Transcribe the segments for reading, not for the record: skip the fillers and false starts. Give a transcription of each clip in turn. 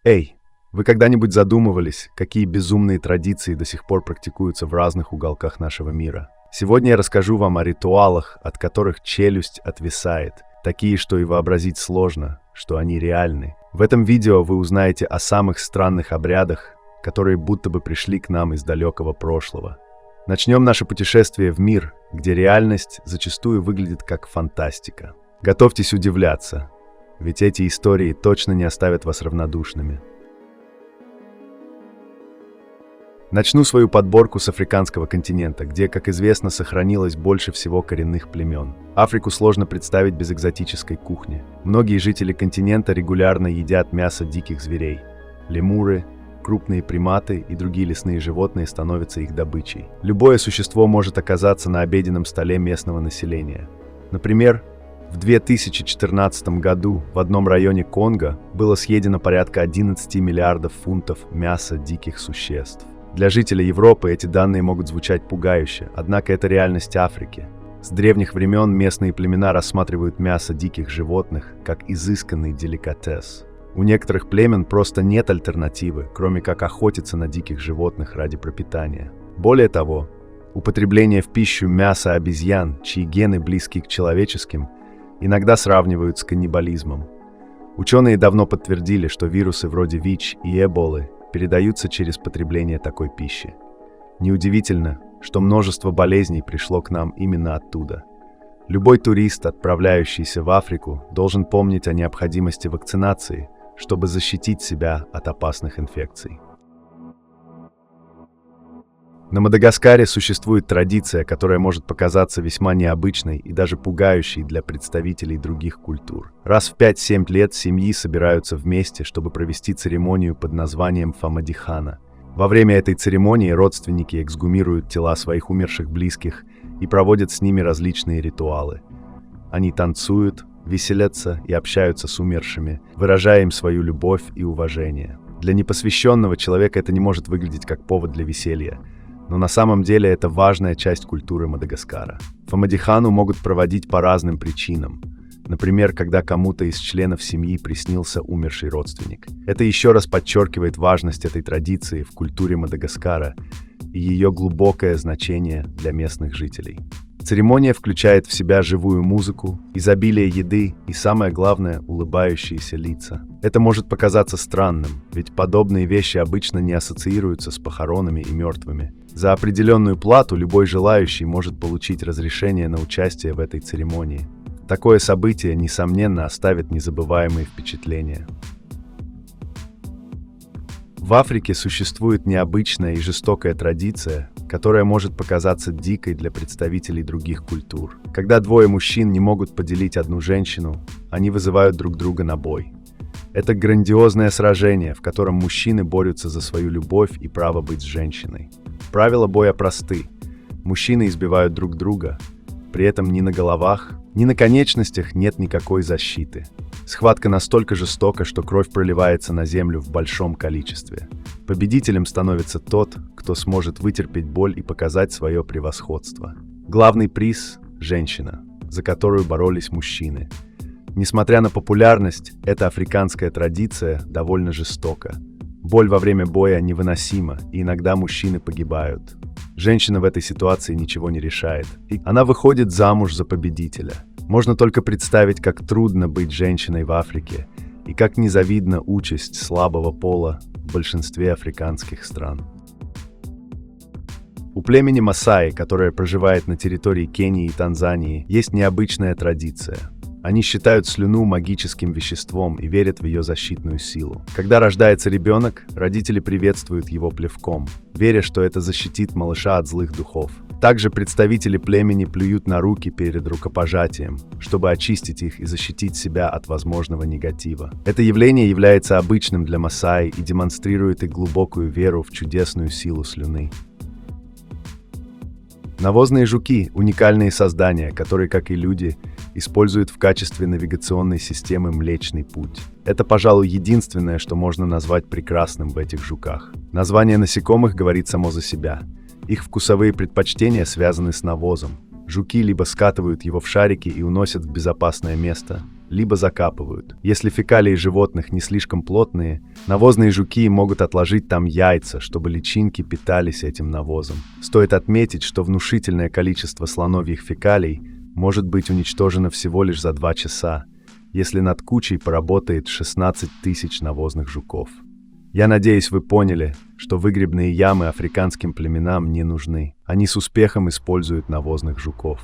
Эй, вы когда-нибудь задумывались, какие безумные традиции до сих пор практикуются в разных уголках нашего мира? Сегодня я расскажу вам о ритуалах, от которых челюсть отвисает, такие, что и вообразить сложно, что они реальны. В этом видео вы узнаете о самых странных обрядах, которые будто бы пришли к нам из далекого прошлого. Начнем наше путешествие в мир, где реальность зачастую выглядит как фантастика. Готовьтесь удивляться, ведь эти истории точно не оставят вас равнодушными. Начну свою подборку с африканского континента, где, как известно, сохранилось больше всего коренных племен. Африку сложно представить без экзотической кухни. Многие жители континента регулярно едят мясо диких зверей. Лемуры, крупные приматы и другие лесные животные становятся их добычей. Любое существо может оказаться на обеденном столе местного населения. Например, в 2014 году в одном районе Конго было съедено порядка 11 миллиардов фунтов мяса диких существ. Для жителей Европы эти данные могут звучать пугающе, однако это реальность Африки. С древних времен местные племена рассматривают мясо диких животных как изысканный деликатес. У некоторых племен просто нет альтернативы, кроме как охотиться на диких животных ради пропитания. Более того, употребление в пищу мяса обезьян, чьи гены близки к человеческим, иногда сравнивают с каннибализмом. Ученые давно подтвердили, что вирусы вроде ВИЧ и Эболы передаются через потребление такой пищи. Неудивительно, что множество болезней пришло к нам именно оттуда. Любой турист, отправляющийся в Африку, должен помнить о необходимости вакцинации, чтобы защитить себя от опасных инфекций. На Мадагаскаре существует традиция, которая может показаться весьма необычной и даже пугающей для представителей других культур. Раз в 5-7 лет семьи собираются вместе, чтобы провести церемонию под названием Фамадихана. Во время этой церемонии родственники эксгумируют тела своих умерших близких и проводят с ними различные ритуалы. Они танцуют, веселятся и общаются с умершими, выражая им свою любовь и уважение. Для непосвященного человека это не может выглядеть как повод для веселья, но на самом деле это важная часть культуры Мадагаскара. Фамадихану могут проводить по разным причинам. Например, когда кому-то из членов семьи приснился умерший родственник. Это еще раз подчеркивает важность этой традиции в культуре Мадагаскара и ее глубокое значение для местных жителей. Церемония включает в себя живую музыку, изобилие еды и, самое главное, улыбающиеся лица. Это может показаться странным, ведь подобные вещи обычно не ассоциируются с похоронами и мертвыми. За определенную плату любой желающий может получить разрешение на участие в этой церемонии. Такое событие, несомненно, оставит незабываемые впечатления. В Африке существует необычная и жестокая традиция, которая может показаться дикой для представителей других культур. Когда двое мужчин не могут поделить одну женщину, они вызывают друг друга на бой. Это грандиозное сражение, в котором мужчины борются за свою любовь и право быть с женщиной. Правила боя просты. Мужчины избивают друг друга, при этом ни на головах, ни на конечностях нет никакой защиты. Схватка настолько жестока, что кровь проливается на землю в большом количестве. Победителем становится тот, кто сможет вытерпеть боль и показать свое превосходство. Главный приз – женщина, за которую боролись мужчины. Несмотря на популярность, эта африканская традиция довольно жестока. Боль во время боя невыносима, и иногда мужчины погибают. Женщина в этой ситуации ничего не решает. Она выходит замуж за победителя. Можно только представить, как трудно быть женщиной в Африке, и как незавидна участь слабого пола в большинстве африканских стран. У племени Масаи, которое проживает на территории Кении и Танзании, есть необычная традиция. Они считают слюну магическим веществом и верят в ее защитную силу. Когда рождается ребенок, родители приветствуют его плевком, веря, что это защитит малыша от злых духов. Также представители племени плюют на руки перед рукопожатием, чтобы очистить их и защитить себя от возможного негатива. Это явление является обычным для Масаи и демонстрирует их глубокую веру в чудесную силу слюны. Навозные жуки – уникальные создания, которые, как и люди, используют в качестве навигационной системы Млечный Путь. Это, пожалуй, единственное, что можно назвать прекрасным в этих жуках. Название насекомых говорит само за себя. Их вкусовые предпочтения связаны с навозом. Жуки либо скатывают его в шарики и уносят в безопасное место, либо закапывают. Если фекалии животных не слишком плотные, навозные жуки могут отложить там яйца, чтобы личинки питались этим навозом. Стоит отметить, что внушительное количество слоновьих фекалий может быть уничтожено всего лишь за 2 часа, если над кучей поработает 16 тысяч навозных жуков. Я надеюсь, вы поняли, что выгребные ямы африканским племенам не нужны. Они с успехом используют навозных жуков.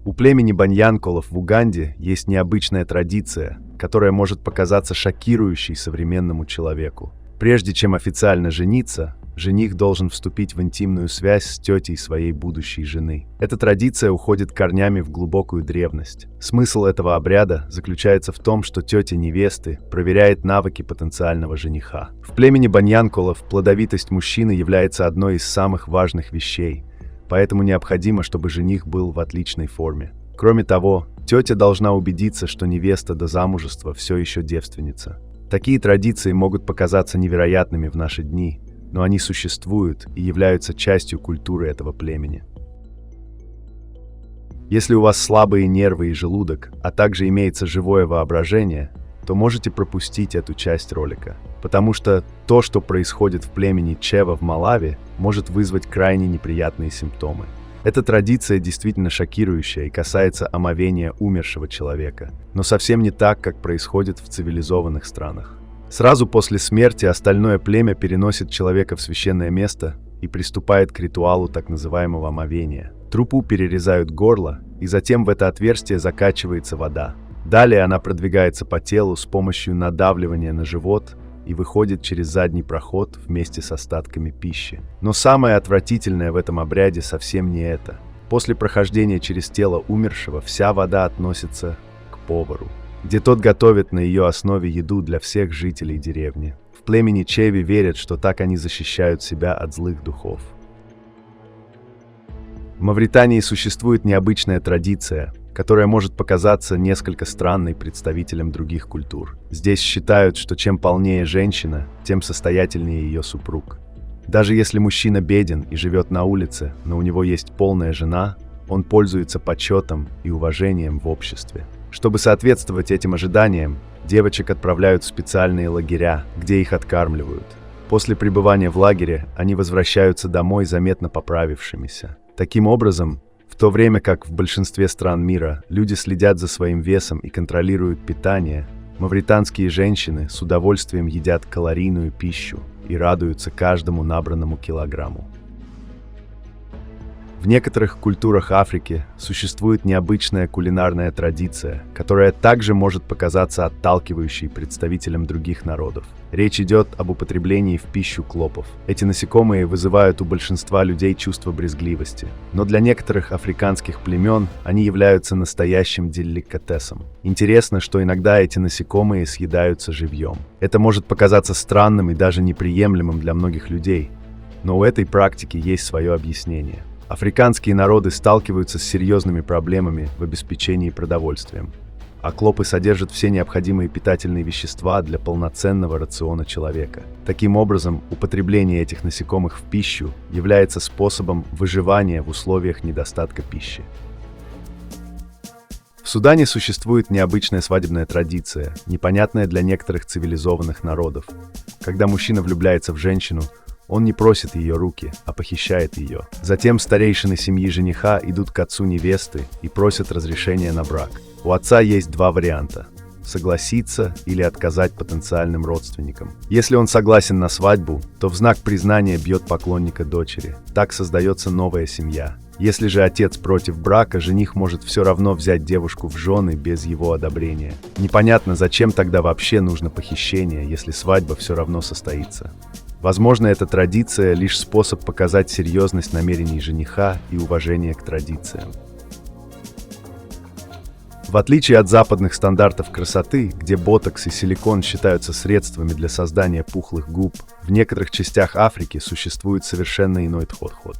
У племени Баньянколов в Уганде есть необычная традиция, которая может показаться шокирующей современному человеку. Прежде чем официально жениться, жених должен вступить в интимную связь с тетей своей будущей жены. Эта традиция уходит корнями в глубокую древность. Смысл этого обряда заключается в том, что тетя невесты проверяет навыки потенциального жениха. В племени Баньянколов плодовитость мужчины является одной из самых важных вещей, поэтому необходимо, чтобы жених был в отличной форме. Кроме того, тетя должна убедиться, что невеста до замужества все еще девственница. Такие традиции могут показаться невероятными в наши дни, но они существуют и являются частью культуры этого племени. Если у вас слабые нервы и желудок, а также имеется живое воображение, то можете пропустить эту часть ролика, потому что то, что происходит в племени Чева в Малави, может вызвать крайне неприятные симптомы. Эта традиция действительно шокирующая и касается омовения умершего человека, но совсем не так, как происходит в цивилизованных странах. Сразу после смерти остальное племя переносит человека в священное место и приступает к ритуалу так называемого омовения. Трупу перерезают горло, и затем в это отверстие закачивается вода. Далее она продвигается по телу с помощью надавливания на живот и выходит через задний проход вместе с остатками пищи. Но самое отвратительное в этом обряде совсем не это. После прохождения через тело умершего вся вода относится к повару, где тот готовит на ее основе еду для всех жителей деревни. В племени Чеви верят, что так они защищают себя от злых духов. В Мавритании существует необычная традиция, которая может показаться несколько странной представителям других культур. Здесь считают, что чем полнее женщина, тем состоятельнее ее супруг. Даже если мужчина беден и живет на улице, но у него есть полная жена, он пользуется почетом и уважением в обществе. Чтобы соответствовать этим ожиданиям, девочек отправляют в специальные лагеря, где их откармливают. После пребывания в лагере они возвращаются домой заметно поправившимися. Таким образом, в то время как в большинстве стран мира люди следят за своим весом и контролируют питание, мавританские женщины с удовольствием едят калорийную пищу и радуются каждому набранному килограмму. В некоторых культурах Африки существует необычная кулинарная традиция, которая также может показаться отталкивающей представителям других народов. Речь идет об употреблении в пищу клопов. Эти насекомые вызывают у большинства людей чувство брезгливости, но для некоторых африканских племен они являются настоящим деликатесом. Интересно, что иногда эти насекомые съедаются живьем. Это может показаться странным и даже неприемлемым для многих людей, но у этой практики есть свое объяснение. Африканские народы сталкиваются с серьезными проблемами в обеспечении продовольствием, а клопы содержат все необходимые питательные вещества для полноценного рациона человека. Таким образом, употребление этих насекомых в пищу является способом выживания в условиях недостатка пищи. В Судане существует необычная свадебная традиция, непонятная для некоторых цивилизованных народов. Когда мужчина влюбляется в женщину, он не просит ее руки, а похищает ее. Затем старейшины семьи жениха идут к отцу невесты и просят разрешения на брак. У отца есть 2 варианта – согласиться или отказать потенциальным родственникам. Если он согласен на свадьбу, то в знак признания бьет поклонника дочери. Так создается новая семья. Если же отец против брака, жених может все равно взять девушку в жены без его одобрения. Непонятно, зачем тогда вообще нужно похищение, если свадьба все равно состоится. Возможно, эта традиция – лишь способ показать серьезность намерений жениха и уважение к традициям. В отличие от западных стандартов красоты, где ботокс и силикон считаются средствами для создания пухлых губ, в некоторых частях Африки существует совершенно иной подход.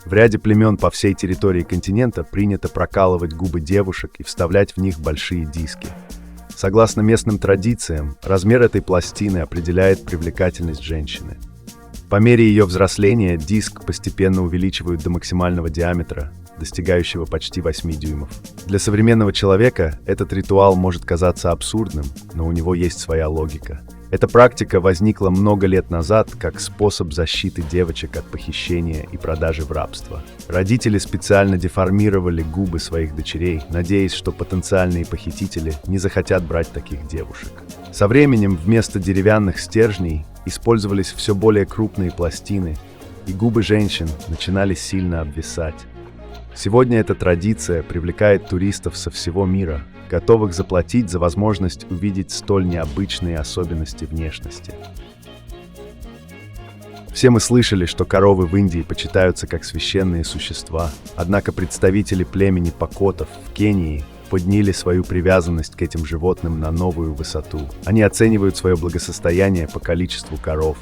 В ряде племен по всей территории континента принято прокалывать губы девушек и вставлять в них большие диски. Согласно местным традициям, размер этой пластины определяет привлекательность женщины. По мере ее взросления диск постепенно увеличивают до максимального диаметра, достигающего почти 8 дюймов. Для современного человека этот ритуал может казаться абсурдным, но у него есть своя логика. Эта практика возникла много лет назад как способ защиты девочек от похищения и продажи в рабство. Родители специально деформировали губы своих дочерей, надеясь, что потенциальные похитители не захотят брать таких девушек. Со временем вместо деревянных стержней использовались все более крупные пластины, и губы женщин начинали сильно обвисать. Сегодня эта традиция привлекает туристов со всего мира, готовых заплатить за возможность увидеть столь необычные особенности внешности. Все мы слышали, что коровы в Индии почитаются как священные существа, однако представители племени Покотов в Кении подняли свою привязанность к этим животным на новую высоту. Они оценивают свое благосостояние по количеству коров.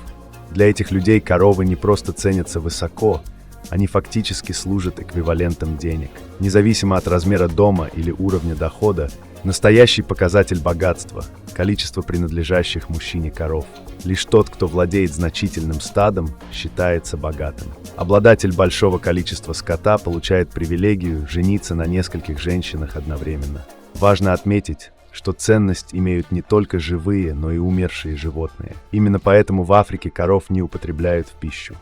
Для этих людей коровы не просто ценятся высоко, они фактически служат эквивалентом денег. Независимо от размера дома или уровня дохода, настоящий показатель богатства – количество принадлежащих мужчине коров. Лишь тот, кто владеет значительным стадом, считается богатым. Обладатель большого количества скота получает привилегию жениться на нескольких женщинах одновременно. Важно отметить, что ценность имеют не только живые, но и умершие животные. Именно поэтому в Африке коров не употребляют в пищу.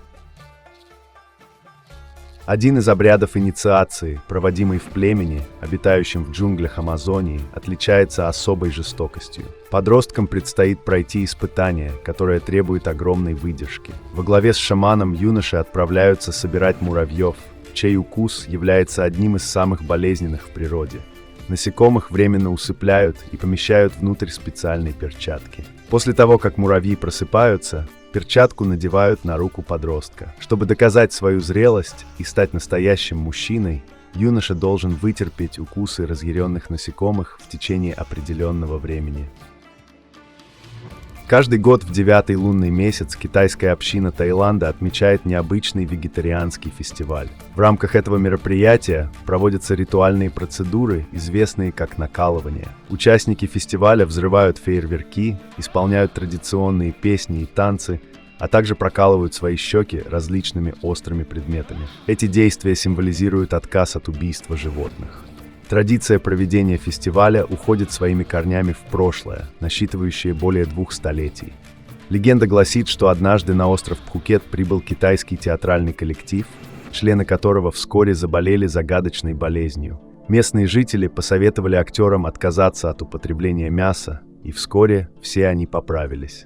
Один из обрядов инициации, проводимый в племени, обитающем в джунглях Амазонии, отличается особой жестокостью. Подросткам предстоит пройти испытание, которое требует огромной выдержки. Во главе с шаманом юноши отправляются собирать муравьев, чей укус является одним из самых болезненных в природе. Насекомых временно усыпляют и помещают внутрь специальной перчатки. После того, как муравьи просыпаются, перчатку надевают на руку подростка. Чтобы доказать свою зрелость и стать настоящим мужчиной, юноша должен вытерпеть укусы разъяренных насекомых в течение определенного времени. Каждый год в 9-й лунный месяц китайская община Таиланда отмечает необычный вегетарианский фестиваль. В рамках этого мероприятия проводятся ритуальные процедуры, известные как накалывание. Участники фестиваля взрывают фейерверки, исполняют традиционные песни и танцы, а также прокалывают свои щеки различными острыми предметами. Эти действия символизируют отказ от убийства животных. Традиция проведения фестиваля уходит своими корнями в прошлое, насчитывающее более 2 столетий. Легенда гласит, что однажды на остров Пхукет прибыл китайский театральный коллектив, члены которого вскоре заболели загадочной болезнью. Местные жители посоветовали актерам отказаться от употребления мяса, и вскоре все они поправились.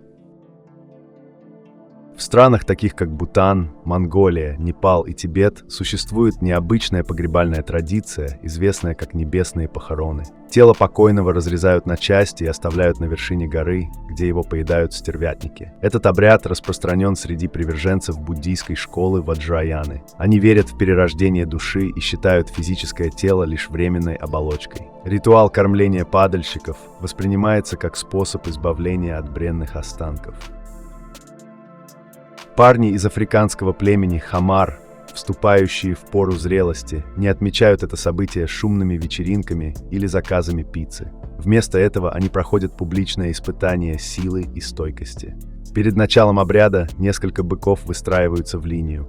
В странах, таких как Бутан, Монголия, Непал и Тибет, существует необычная погребальная традиция, известная как небесные похороны. Тело покойного разрезают на части и оставляют на вершине горы, где его поедают стервятники. Этот обряд распространен среди приверженцев буддийской школы Ваджраяны. Они верят в перерождение души и считают физическое тело лишь временной оболочкой. Ритуал кормления падальщиков воспринимается как способ избавления от бренных останков. Парни из африканского племени Хамар, вступающие в пору зрелости, не отмечают это событие шумными вечеринками или заказами пиццы. Вместо этого они проходят публичное испытание силы и стойкости. Перед началом обряда несколько быков выстраиваются в линию.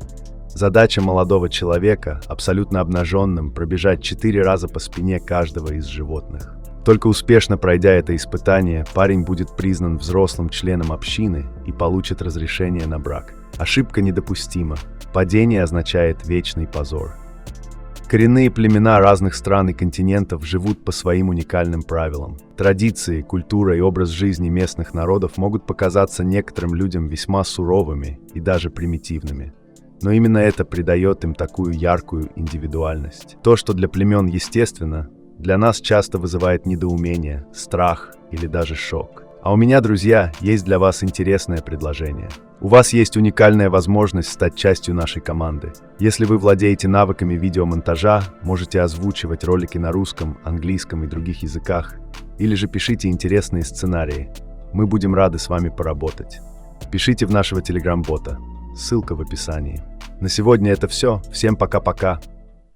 Задача молодого человека, абсолютно обнаженным, пробежать 4 раза по спине каждого из животных. Только успешно пройдя это испытание, парень будет признан взрослым членом общины и получит разрешение на брак. Ошибка недопустима. Падение означает вечный позор. Коренные племена разных стран и континентов живут по своим уникальным правилам. Традиции, культура и образ жизни местных народов могут показаться некоторым людям весьма суровыми и даже примитивными. Но именно это придает им такую яркую индивидуальность. То, что для племен естественно, для нас часто вызывает недоумение, страх или даже шок. А у меня, друзья, есть для вас интересное предложение. У вас есть уникальная возможность стать частью нашей команды. Если вы владеете навыками видеомонтажа, можете озвучивать ролики на русском, английском и других языках, или же пишите интересные сценарии. Мы будем рады с вами поработать. Пишите в нашего телеграм-бота. Ссылка в описании. На сегодня это все. Всем пока-пока.